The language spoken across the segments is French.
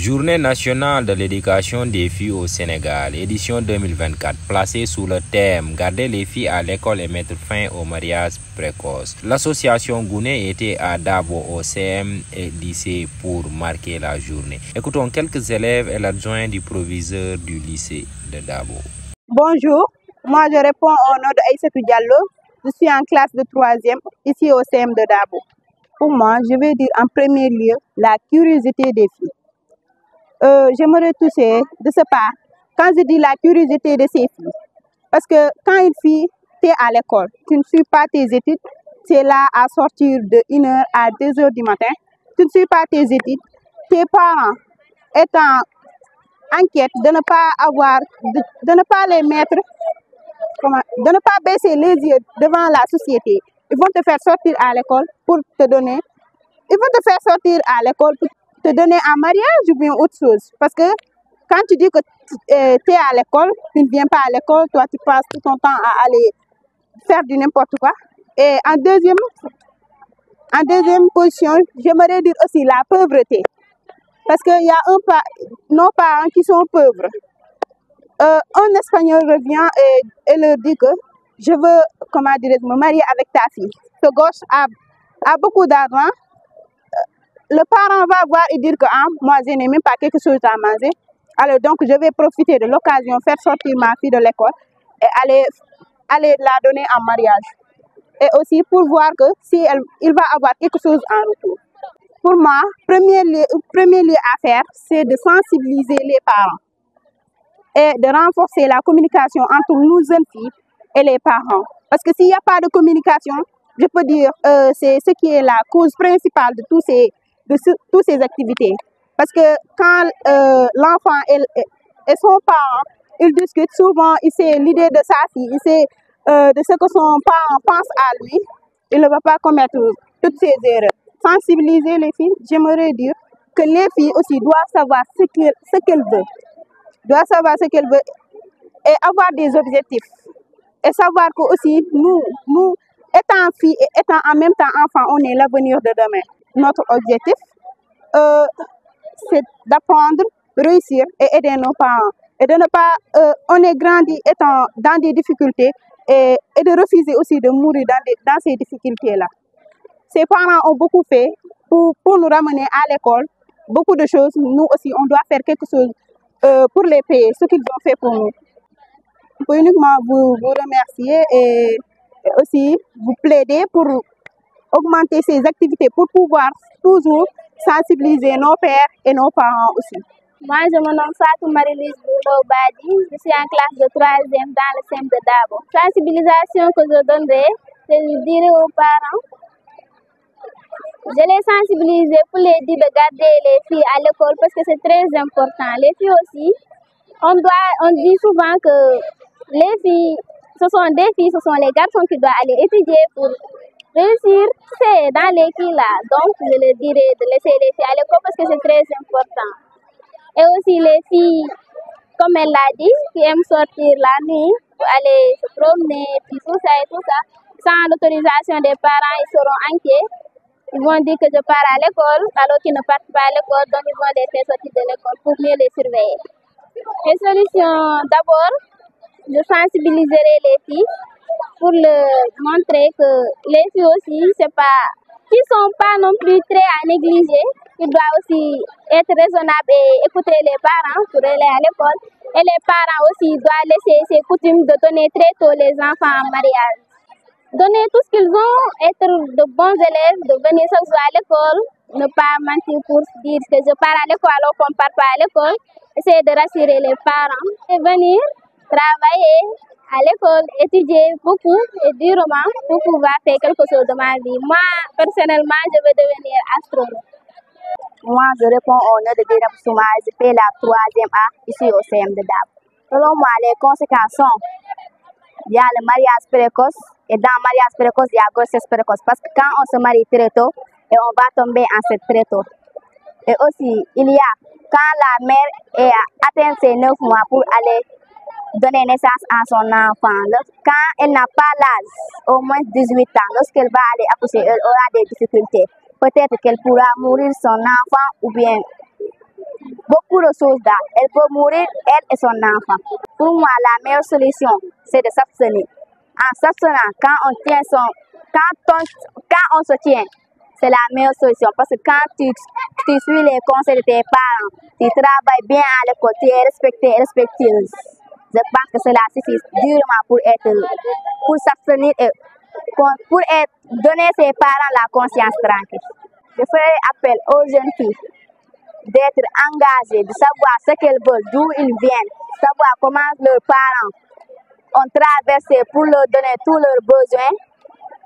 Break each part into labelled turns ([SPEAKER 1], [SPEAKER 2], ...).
[SPEAKER 1] Journée nationale de l'éducation des filles au Sénégal, édition 2024, placée sous le thème « Garder les filles à l'école et mettre fin au mariage précoce ». L'association Gouné était à Dabo au CM et lycée pour marquer la journée. Écoutons quelques élèves et l'adjoint du proviseur du lycée de Dabo.
[SPEAKER 2] Bonjour, moi je réponds au nom de Aïssatou Diallo. Je suis en classe de 3e ici au CM de Dabo. Pour moi, je vais dire en premier lieu la curiosité des filles. J'aimerais toucher de ce pas quand je dis la curiosité de ces filles. Parce que quand une fille, tu es à l'école, tu ne suis pas tes études, tu es là à sortir de 1h à 2h du matin, tu ne suis pas tes études, tes parents étant inquiets de ne pas avoir, de ne pas les mettre, de ne pas baisser les yeux devant la société. Ils vont te faire sortir à l'école pour te donner, ils vont te faire sortir à l'école pour te donner un mariage ou bien autre chose. Parce que quand tu dis que tu es à l'école, tu ne viens pas à l'école, toi tu passes tout ton temps à aller faire du n'importe quoi. Et en deuxième position, j'aimerais dire aussi la pauvreté. Parce qu'il y a nos parents qui sont pauvres. Un Espagnol revient et leur dit que je veux, me marier avec ta fille. Ce gauche a beaucoup d'argent. Le parent va voir et dire que moi je n'ai même pas quelque chose à manger. Alors donc je vais profiter de l'occasion, faire sortir ma fille de l'école et aller la donner en mariage. Et aussi pour voir que si il va avoir quelque chose en retour. Pour moi, premier lieu à faire, c'est de sensibiliser les parents et de renforcer la communication entre nous jeunes filles et les parents. Parce que s'il n'y a pas de communication, je peux dire c'est ce qui est la cause principale de toutes ces activités. Parce que quand l'enfant et son parent, ils discutent souvent, il sait l'idée de sa fille, il sait de ce que son parent pense à lui, il ne va pas commettre toutes ces erreurs. Sensibiliser les filles, j'aimerais dire que les filles aussi doivent savoir ce qu'elles veulent. Doivent savoir ce qu'elles veulent et avoir des objectifs. Et savoir que aussi, nous, étant filles et étant en même temps enfants, on est l'avenir de demain. Notre objectif, c'est d'apprendre, réussir et aider nos parents. Et de ne pas, on est grandi étant dans des difficultés et de refuser aussi de mourir dans ces difficultés-là. Ces parents ont beaucoup fait pour nous ramener à l'école, beaucoup de choses. Nous aussi, on doit faire quelque chose pour les payer, ce qu'ils ont fait pour nous. Je peux uniquement vous remercier et aussi vous plaider pour augmenter ces activités pour pouvoir toujours sensibiliser nos pères et nos parents aussi.
[SPEAKER 3] Moi, je me nomme Fatou Marie-Lise Boulo Badi, je suis en classe de 3e dans le CEM de Dabo. Sensibilisation que je donnerai, c'est de dire aux parents, je les sensibiliser pour les dire de garder les filles à l'école parce que c'est très important. Les filles aussi, on dit souvent que les filles, ce sont des filles, ce sont les garçons qui doivent aller étudier pour réussir, c'est dans les filles là. Donc, je leur dirais de laisser les filles à l'école parce que c'est très important. Et aussi les filles, comme elle l'a dit, qui aiment sortir la nuit pour aller se promener, puis tout ça et tout ça, sans l'autorisation des parents, ils seront inquiets. Ils vont dire que je pars à l'école alors qu'ils ne partent pas à l'école, donc ils vont les faire sortir de l'école pour mieux les surveiller. Les solutions, d'abord, je sensibiliserai les filles pour leur montrer que les filles aussi, qui ne sont pas non plus très à négliger, qui doivent aussi être raisonnables et écouter les parents pour aller à l'école. Et les parents aussi doivent laisser ces coutumes de donner très tôt les enfants en mariage. Donner tout ce qu'ils ont, être de bons élèves, de venir chaque jour à l'école, ne pas mentir pour dire que je pars à l'école alors qu'on ne part pas à l'école. Essayer de rassurer les parents et venir travailler à l'école, étudier beaucoup et durement pour pouvoir faire quelque chose de ma vie. Moi, personnellement, je veux devenir astronome.
[SPEAKER 4] Moi, je réponds au nom de Dérab Souma, je fais la 3e A ici au CM de Dabo. Selon moi, les conséquences sont, il y a le mariage précoce et dans le mariage précoce, il y a la grossesse précoce. Parce que quand on se marie très tôt, et on va tomber enceinte très tôt. Et aussi, il y a quand la mère atteint ses 9 mois pour aller donner naissance à son enfant. Quand elle n'a pas l'âge, au moins 18 ans, lorsqu'elle va aller accoucher, elle aura des difficultés. Peut-être qu'elle pourra mourir son enfant ou bien beaucoup de choses là. Elle peut mourir, elle et son enfant. Pour moi, la meilleure solution, c'est de s'abstenir. En s'abstenant, quand on se tient, c'est la meilleure solution. Parce que quand tu suis les conseils de tes parents, tu travailles bien à l'école, tu es respecté, respectueuse. Je pense que cela suffit durement pour s'abstenir et pour donner ses parents la conscience tranquille. Je ferai appel aux jeunes filles d'être engagées, de savoir ce qu'elles veulent, d'où ils viennent, savoir comment leurs parents ont traversé pour leur donner tous leurs besoins,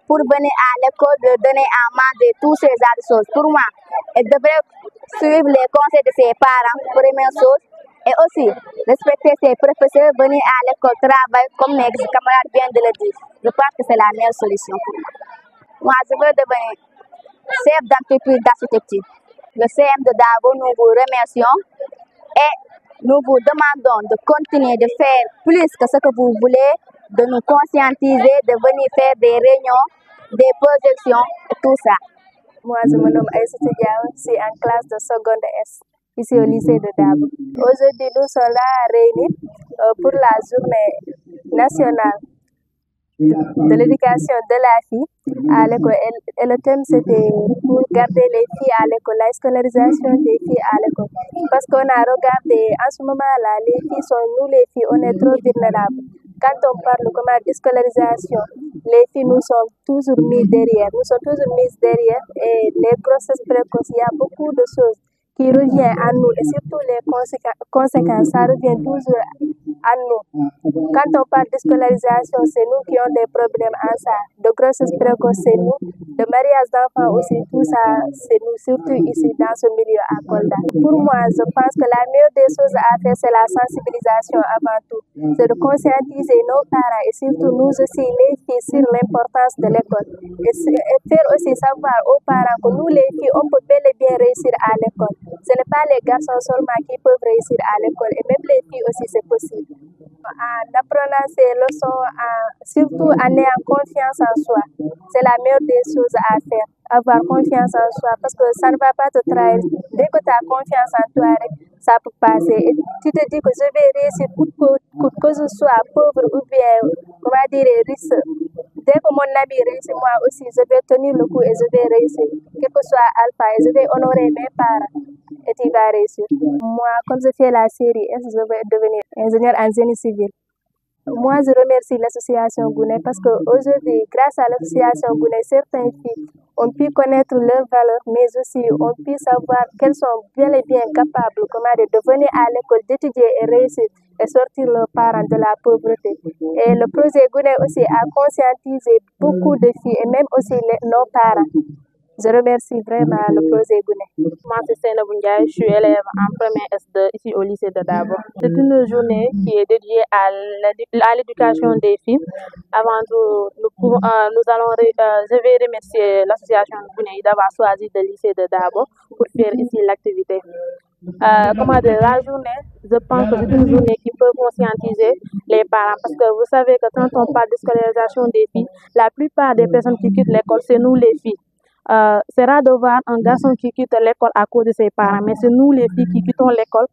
[SPEAKER 4] pour venir à l'école, de donner à manger, tous ces autres choses. Pour moi, elles devraient suivre les conseils de ses parents, première chose, et aussi respecter ses professeurs, venir à l'école, travailler, comme mes camarades viennent de le dire. Je pense que c'est la meilleure solution pour moi. Moi, je veux devenir chef d'entreprise d'architecture. Le CM de Dabo, nous vous remercions et nous vous demandons de continuer de faire plus que ce que vous voulez, de nous conscientiser, de venir faire des réunions, des projections et tout ça.
[SPEAKER 5] Moi, je me nomme Aïssatou Diaw, je suis en classe de seconde S, ici au lycée de Dabo. Aujourd'hui, nous sommes là réunis pour la journée nationale de l'éducation de la fille à l'école. Et le thème, c'était pour garder les filles à l'école, la scolarisation des filles à l'école. Parce qu'on a regardé, en ce moment-là, les filles nous les filles, on est trop vulnérables. Quand on parle de scolarisation, les filles nous sont toujours mises derrière. Et les grossesses précoces, il y a beaucoup de choses qui reviennent à nous. Et surtout les conséquences, ça revient toujours à nous. Quand on parle de scolarisation, c'est nous qui avons des problèmes en ça. De grossesse précoce, c'est nous. De mariage d'enfants aussi, tout ça, c'est nous, surtout ici dans ce milieu à Kolda. Pour moi, je pense que la meilleure des choses à faire, c'est la sensibilisation avant tout. C'est de conscientiser nos parents et surtout nous aussi, les filles, sur l'importance de l'école. Et faire aussi savoir aux parents que nous, les filles, on peut bel et bien réussir à l'école. Ce n'est pas les garçons seulement qui peuvent réussir à l'école, et même les filles aussi, c'est possible. En apprenant ces leçons, surtout en ayant confiance en soi, c'est la meilleure des choses à faire. Avoir confiance en soi, parce que ça ne va pas te trahir. Dès que tu as confiance en toi, ça peut passer. Et tu te dis que je vais réussir, que je sois pauvre ou bien, riche. Dès que mon ami réussit, moi aussi, je vais tenir le coup et je vais réussir. Quel que soit Alpha, et je vais honorer mes parents. Et tu vas réussir. Moi, comme je fais la série, je vais devenir ingénieur en génie civil. Moi, je remercie l'association Gounet parce qu'aujourd'hui, grâce à l'association Gounet, certaines filles ont pu connaître leurs valeurs, mais aussi ont pu savoir qu'elles sont bien et bien capables de venir à l'école, d'étudier et réussir et sortir leurs parents de la pauvreté. Et le projet Gounet aussi a conscientisé beaucoup de filles et même aussi nos parents. Je remercie vraiment le projet Gounet.
[SPEAKER 6] Moi, c'est Seynabou Ndiaye, je suis élève en première S2 ici au lycée de Dabo. C'est une journée qui est dédiée à l'éducation des filles. Avant tout, je vais remercier l'association Gounet d'avoir choisi le lycée de Dabo pour faire ici l'activité. La journée, je pense que c'est une journée qui peut conscientiser les parents parce que vous savez que quand on parle de scolarisation des filles, la plupart des personnes qui quittent l'école, c'est nous les filles. C'est rare de voir un garçon qui quitte l'école à cause de ses parents, mais c'est nous les filles qui quittons l'école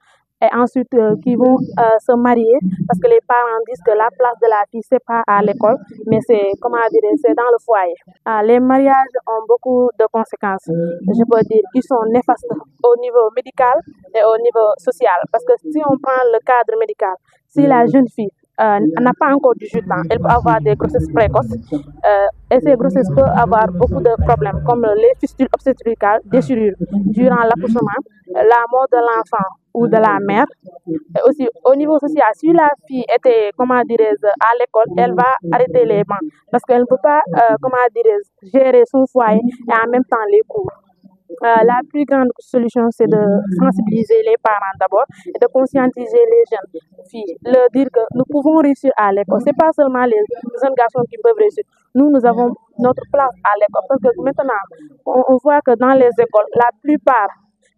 [SPEAKER 6] et ensuite qui vont se marier parce que les parents disent que la place de la fille c'est pas à l'école, mais c'est c'est dans le foyer. Les mariages ont beaucoup de conséquences, je peux dire, qui sont néfastes au niveau médical et au niveau social. Parce que si on prend le cadre médical, si la jeune fille n'a pas encore 18 ans, elle peut avoir des grossesses précoces et ces grossesses peuvent avoir beaucoup de problèmes comme les fistules obstétricales, déchirures durant l'accouchement, la mort de l'enfant ou de la mère. Et aussi au niveau social, si la fille était à l'école, elle va arrêter les bancs parce qu'elle ne peut pas gérer son foyer et en même temps les cours. La plus grande solution, c'est de sensibiliser les parents d'abord et de conscientiser les jeunes filles, leur dire que nous pouvons réussir à l'école. Ce n'est pas seulement les jeunes garçons qui peuvent réussir. Nous avons notre place à l'école parce que maintenant, on voit que dans les écoles, la plupart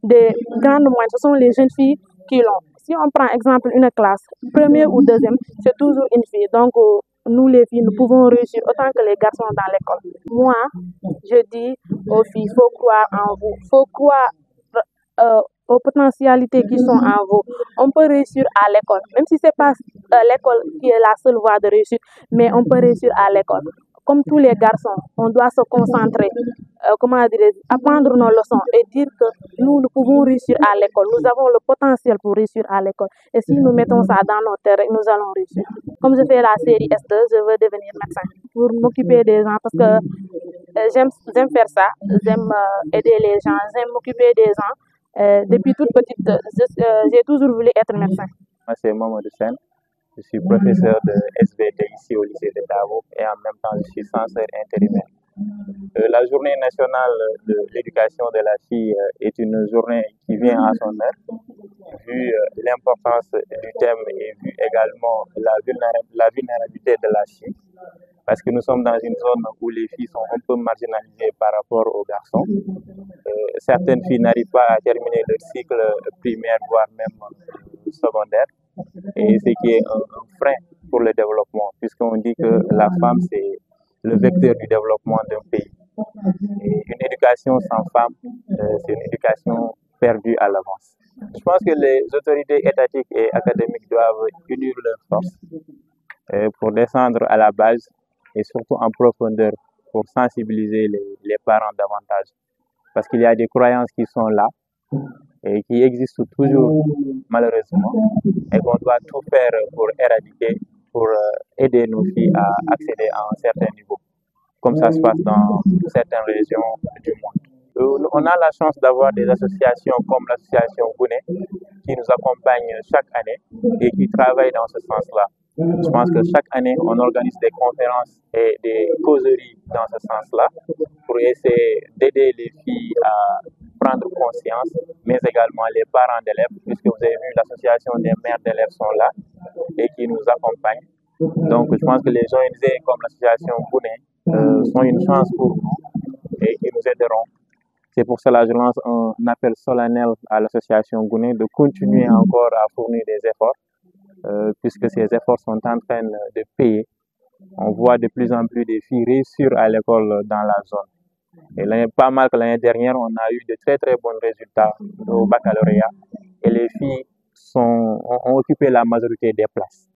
[SPEAKER 6] des grandes moyennes, ce sont les jeunes filles qui l'ont. Si on prend exemple une classe, première ou deuxième, c'est toujours une fille. Donc, nous les filles, nous pouvons réussir autant que les garçons dans l'école. Moi, je dis aux filles, il faut croire en vous. Il faut croire aux potentialités qui sont en vous, on peut réussir à l'école. Même si ce n'est pas l'école qui est la seule voie de réussite, mais on peut réussir à l'école. Comme tous les garçons, on doit se concentrer, apprendre nos leçons et dire que nous pouvons réussir à l'école. Nous avons le potentiel pour réussir à l'école. Et si nous mettons ça dans nos terres, nous allons réussir. Comme je fais la série S2, je veux devenir médecin pour m'occuper des gens parce que j'aime faire ça, j'aime aider les gens, j'aime m'occuper des gens. Depuis toute petite, j'ai toujours voulu être médecin.
[SPEAKER 7] Moi, c'est Mamadou Sen. Je suis professeur de SVT ici au lycée de Dabo et en même temps, je suis censeur intérimaire. La journée nationale de l'éducation de la fille est une journée qui vient à son heure, vu l'importance du thème et vu également la vulnérabilité de la fille. Parce que nous sommes dans une zone où les filles sont un peu marginalisées par rapport aux garçons. Certaines filles n'arrivent pas à terminer leur cycle primaire, voire même secondaire. Et ce qui est un frein pour le développement, puisqu'on dit que la femme, c'est le vecteur du développement d'un pays. Et une éducation sans femme, c'est une éducation perdue à l'avance. Je pense que les autorités étatiques et académiques doivent unir leurs forces pour descendre à la base et surtout en profondeur pour sensibiliser les parents davantage. Parce qu'il y a des croyances qui sont là et qui existent toujours malheureusement et qu'on doit tout faire pour éradiquer, pour aider nos filles à accéder à un certain niveau, comme ça se passe dans certaines régions du monde. On a la chance d'avoir des associations comme l'association Gouné qui nous accompagne chaque année et qui travaille dans ce sens-là. Je pense que chaque année, on organise des conférences et des causeries dans ce sens-là pour essayer d'aider les filles à prendre conscience, mais également les parents d'élèves, puisque vous avez vu, l'association des mères d'élèves sont là et qui nous accompagnent. Donc, je pense que les ONG comme l'association Gouné sont une chance pour nous et qui nous aideront. C'est pour cela que je lance un appel solennel à l'association Gouné de continuer encore à fournir des efforts, puisque ces efforts sont en train de payer. On voit de plus en plus des filles réussir à l'école dans la zone. Et pas mal que l'année dernière, on a eu de très très bons résultats au baccalauréat et les filles ont occupé la majorité des places.